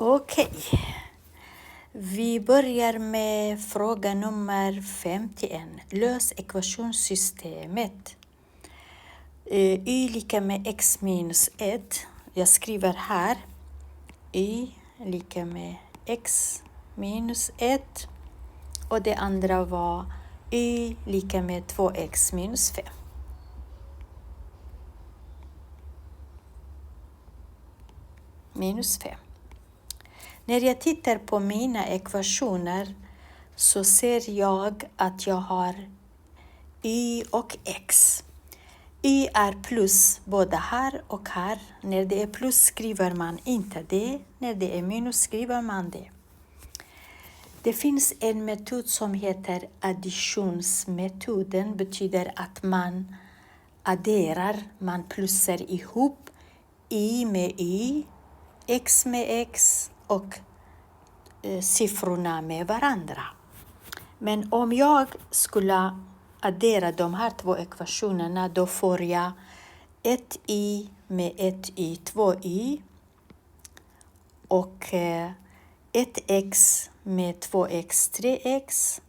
Okej. Vi börjar med fråga nummer 51. Lös ekvationssystemet. Y lika med x minus 1. Jag skriver här. Y lika med x minus 1. Och det andra var y lika med 2x minus 5. Minus 5. När jag tittar på mina ekvationer så ser jag att jag har y och x. Y är plus både här och här. När det är plus skriver man inte det. När det är minus skriver man det. Det finns en metod som heter additionsmetoden. Betyder att man adderar, man plussar ihop y med y, x med x och siffrorna med varandra. Men om jag skulle addera de här två ekvationerna, då får jag 1y med 1y, 2y och 1x med 2x, 3x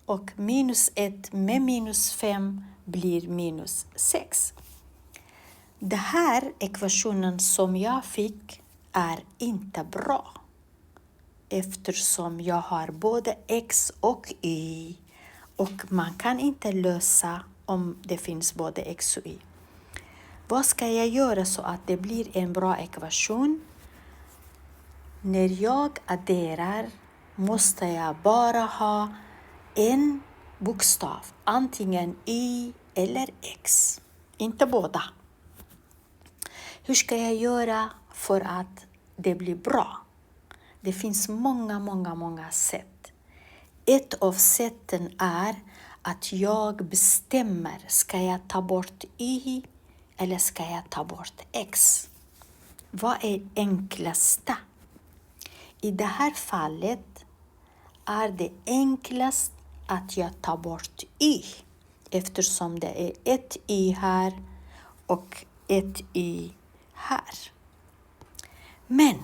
och minus 1 med minus 5 blir minus 6. Den här ekvationen som jag fick är inte bra eftersom jag har både x och y och man kan inte lösa om det finns både x och y. Vad ska jag göra så att det blir en bra ekvation? När jag adderar måste jag bara ha en bokstav, antingen y eller x, inte båda. Hur ska jag göra för att det blir bra? Det finns många sätt. Ett av sätten är att jag bestämmer, ska jag ta bort y eller ska jag ta bort x? Vad är enklaste? I det här fallet är det enklast att jag tar bort y eftersom det är ett y här och ett y här. Men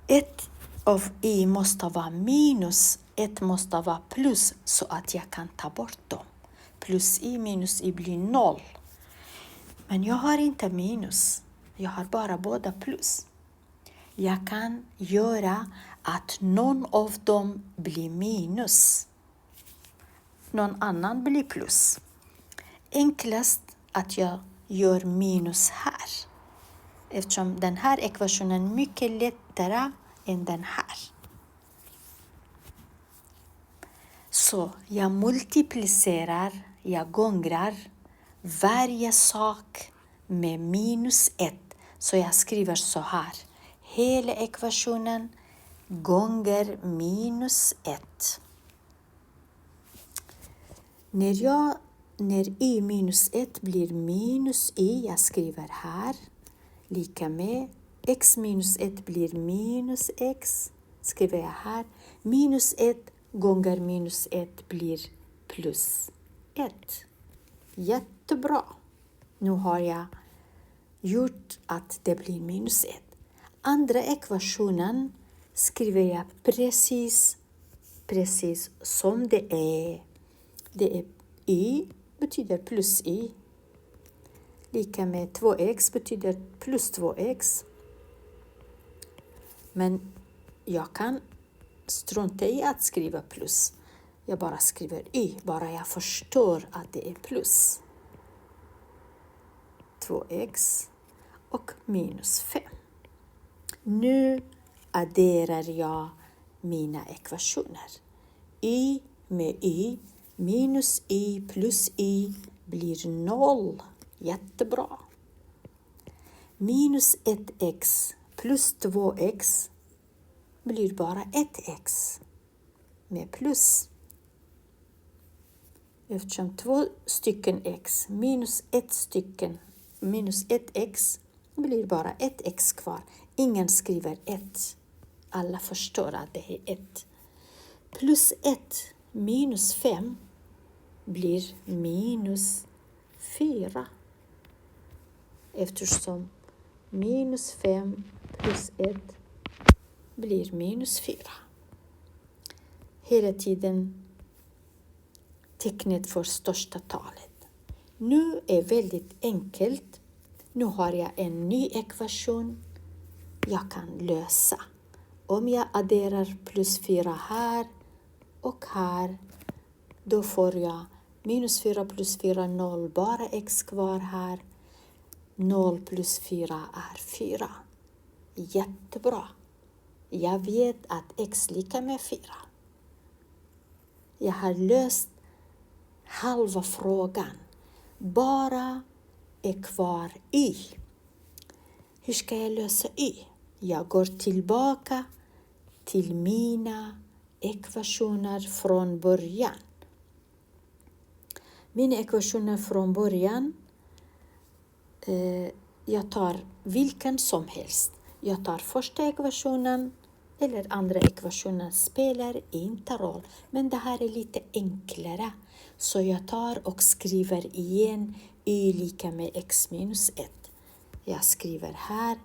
ett av y måste vara minus, ett måste vara plus så att jag kan ta bort dem. Plus y minus y blir 0. Men jag har inte minus, jag har bara båda plus. Jag kan göra att någon av dem blir minus. Någon annan blir plus. Enklast att jag gör minus här. Eftersom den här ekvationen är mycket lättare än den här. Så jag multiplicerar, jag gångrar varje sak med minus 1. Så jag skriver så här. Hela ekvationen gånger minus 1. När y minus 1 blir minus y, jag skriver här, lika med x minus 1 blir minus x, skriver jag här. Minus 1 gånger minus 1 blir plus 1. Jättebra. Nu har jag gjort att det blir minus 1. Andra ekvationen skriver jag precis som det är. Det är y betyder plus y. Lika med 2x betyder plus 2x. Men jag kan strunta i att skriva plus. Jag bara skriver y, bara jag förstår att det är plus. 2x och minus 5. Nu adderar jag mina ekvationer. Y med y minus y plus y blir 0. Jättebra. Minus 1x plus 2x blir bara 1x med plus. Eftersom 2 stycken x minus 1x blir bara 1x kvar. Ingen skriver 1. Alla förstår att det är 1. Plus 1 minus 5 blir minus 4. Eftersom minus 5 plus 1 blir minus 4. Hela tiden tecknet för största talet. Nu är väldigt enkelt. Nu har jag en ny ekvation jag kan lösa. Om jag adderar plus 4 här och här, då får jag minus 4 plus 4, 0, bara x kvar här. 0 plus 4 är 4. Jättebra. Jag vet att x lika med 4. Jag har löst halva frågan. Bara är kvar y. Hur ska jag lösa y? Jag går tillbaka till mina ekvationer från början. Mina ekvationer från början, jag tar vilken som helst. Jag tar första ekvationen eller andra ekvationen, spelar inte roll. Men det här är lite enklare. Så jag tar och skriver igen y lika med x minus 1. Jag skriver här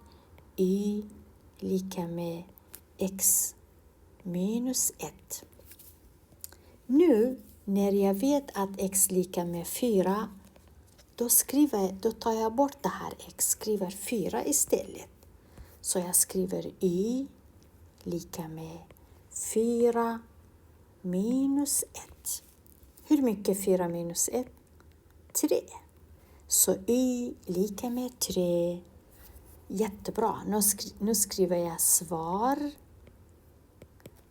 y lika med x minus 1. Nu när jag vet att x lika med 4, då tar jag bort det här x, skriver 4 istället. Så jag skriver y lika med 4 minus 1. Hur mycket 4 minus 1? 3. Så y lika med 3. Jättebra. Nu skriver jag svar.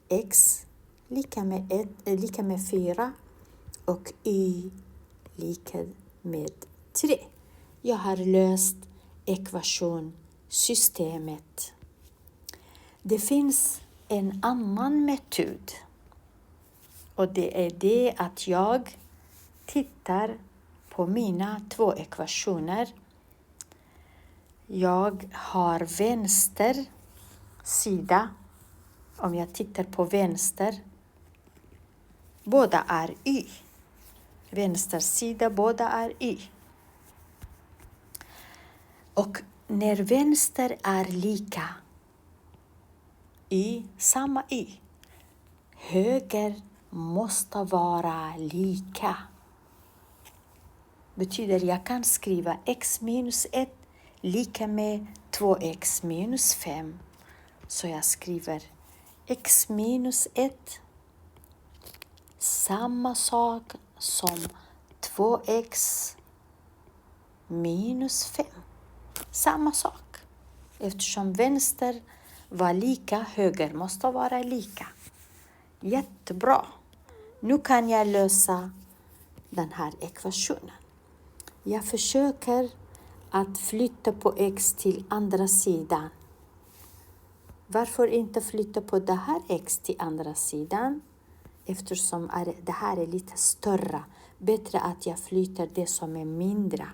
X lika med 4 och y lika med 3. Jag har löst ekvationssystemet. Det finns en annan metod. Och det är det att jag tittar på mina 2 ekvationer. Jag har vänster sida. Om jag tittar på vänster, båda är y. Vänster sida, båda är y. Och när vänster är lika y, samma y, höger måste vara lika. Betyder jag kan skriva x minus 1 lika med 2x minus 5. Så jag skriver x minus 1 samma sak som 2x minus 5. Samma sak. Eftersom vänster var lika, höger måste vara lika. Jättebra. Nu kan jag lösa den här ekvationen. Jag försöker att flytta på x till andra sidan. Varför inte flytta på det här x till andra sidan? Eftersom det här är lite större. Bättre att jag flyttar det som är mindre.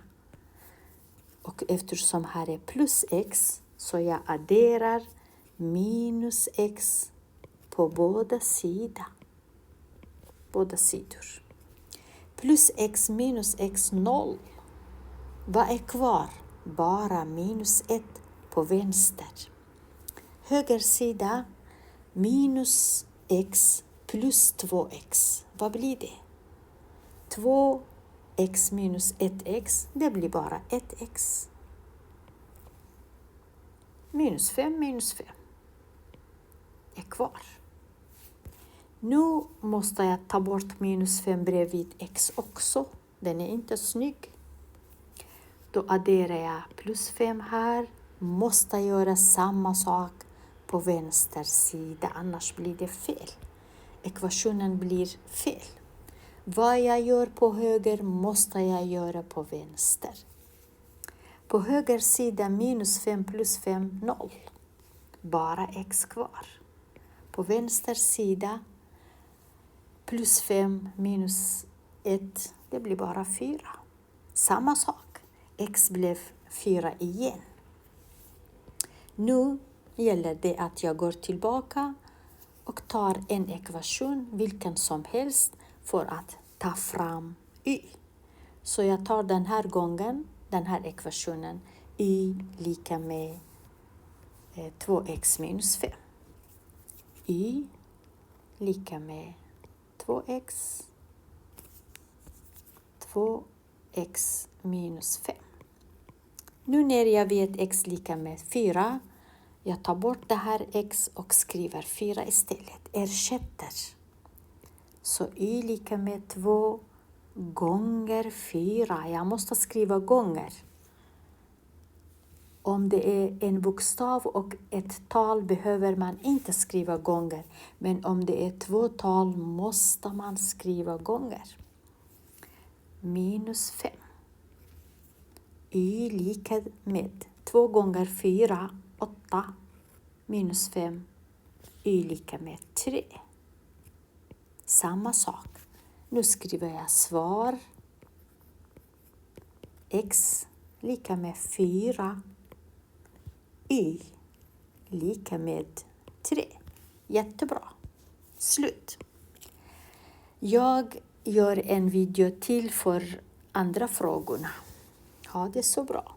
Och eftersom här är plus x, så jag adderar minus x på båda sidor. Plus x minus x 0. Vad är kvar? Bara minus 1 på vänster. Höger sida minus x plus 2x. Vad blir det? 2x minus 1x, det blir bara 1x. Minus 5 är kvar. Nu måste jag ta bort minus 5 bredvid x också. Den är inte snygg. Då adderar jag plus 5 här. Måste göra samma sak på vänster sida, annars blir det fel. Ekvationen blir fel. Vad jag gör på höger måste jag göra på vänster. På höger sida minus 5 plus 5, 0. Bara x kvar. På vänster sida plus 5 minus 1, det blir bara 4. Samma sak. X blev 4 igen. Nu gäller det att jag går tillbaka och tar en ekvation, vilken som helst, för att ta fram y. Så jag tar den här gången, den här ekvationen, y lika med 2x minus 5. y lika med 2x. 2x minus 5. Nu när jag vet x lika med 4. Jag tar bort det här x och skriver 4 istället. Ersätter. Så y lika med 2 gånger 4. Jag måste skriva gånger. Om det är en bokstav och ett tal behöver man inte skriva gånger. Men om det är 2 tal måste man skriva gånger. Minus 5. Y lika med 2 gånger 4, 8. Minus 5. Y lika med 3. Samma sak. Nu skriver jag svar. X lika med 4. Y lika med 3. Jättebra. Slut. Jag gör en video till för andra frågorna. Ha det så bra.